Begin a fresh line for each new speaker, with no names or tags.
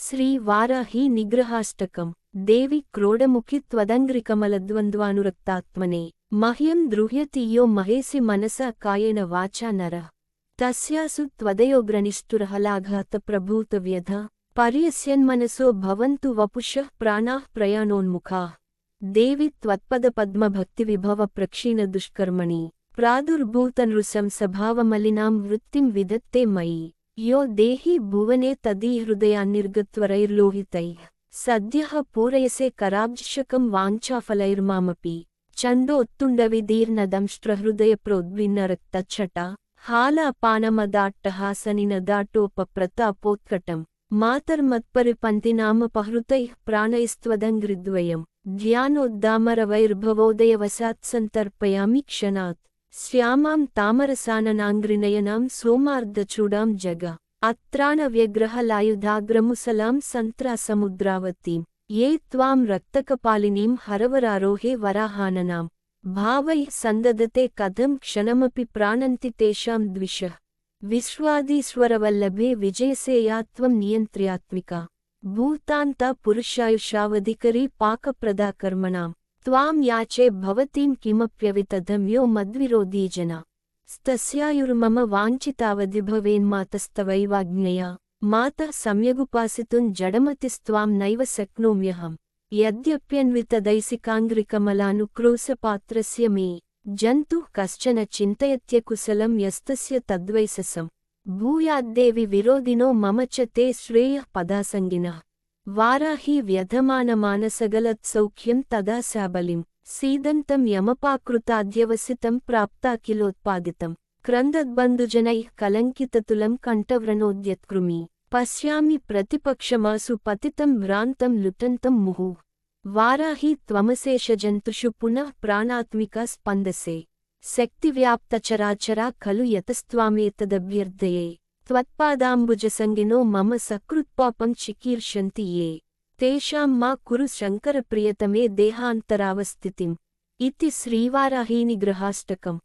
శ్రీ వారాహి నిగ్రహాష్టకం. దేవి క్రోడముఖి త్వదంగ్రికమలద్వంద్వానురక్తాత్మనే మహ్యం ద్రుహ్యతి యో మహేసి మనసా కాయేన వాచా నరః తస్యాసు త్వదయోగ్రనిష్ఠురహలాఘాత ప్రభూత వ్యధ పర్యస్యన్మనసో భవంతు వపుషః ప్రాణాః ప్రయాణోన్ముఖాః. దేవి త్వత్పదపద్మభక్తివిభవ ప్రక్షీణ దుష్కర్మణి ప్రాదుర్భూతనృశంసభావమలినాం వృత్తిం విదత్తే మయి యో దేహి భువనే తదీహృదయాన్నిర్గత్వరైర్లోహితైః సద్యః పూరయసే కరాబ్జశకం వాంఛాఫలైర్మామపి ఛందోత్తుండవిదీర్ణదంష్ట్రహృదయప్రోద్విన్నరక్తచ్చట హాలాపానమదాట్టహాసనినదాటోపప్రతాపోత్కటం మాతర్మత్పరిపంతినామపహృతైః ప్రాణైస్త్వదంగ్రిద్వయం ధ్యానోద్దామరవైర్భవోదయవశాత్సంతర్పయామి క్షణాత్ శ్యామాం తామరసాననాంగ్రినయనాం సోమార్ధచూడాం జగ అత్రాణవ్యగ్రహలాయుధాగ్రముసలాం సంత్రాసముద్రావతీం ఏ త్వాం రక్తకపాలినీం హరవరారోహే వరాహాననాం భావైః సందదతే కథం క్షణమపి ప్రాణంతి తేషాం ద్విషః విశ్వాదీశ్వరవల్లభే విజయసేయా త్వం నియంత్ర్యాత్మికా భూతాంత పురుషాయుషావధికరీ పాకప్రదా కర్మణాం త్వాం యాచే భవతీం కిమప్యవితధం యో మద్విరోధీ జనా స్తస్యాయుర్మమ వాంఛితావధిభవేన్మాతస్తవైవాజ్ఞయా మాతః సమ్యగుపాసితుం జడమతిస్త్వాం నైవ శక్నోమ్యహం యద్యప్యన్వితదైసికాంగ్రికమలానుక్రోశపాత్రస్య మే జంతుః కశ్చన చింతయత్యకుశలం యస్తస్య తద్వైససం భూయాద్దేవి విరోధినో మమ చ తే శ్రేయః పదాసంగినః వారాహి వ్యధమానమానసగలత్సౌఖ్యం తదా శాబలిం సీదంతం యమపాకృతాద్యవసితం ప్రాప్తా కిలోత్పాదితం క్రందద్బంధుజనైః కలంకితతులం కంఠవ్రణోద్యత్కృమి పశ్యామి ప్రతిపక్షమాసు పతితం భ్రాంతం లుటంతం ముహుః వారాహి త్వమశేషజంతుషు పునః ప్రాణాత్మికా స్పందసే శక్తివ్యాప్తచరాచరా ఖలు యతస్త్వామేతదభ్యర్థయే త్వత్పాదాంబుజసంగినో మమ సకృత్పాపం చికీర్షంతి యే తేషాం మా కురు శంకరప్రియతమే దేహాంతరావస్థితిం. ఇతి శ్రీవారాహీనిగ్రహాష్టకం.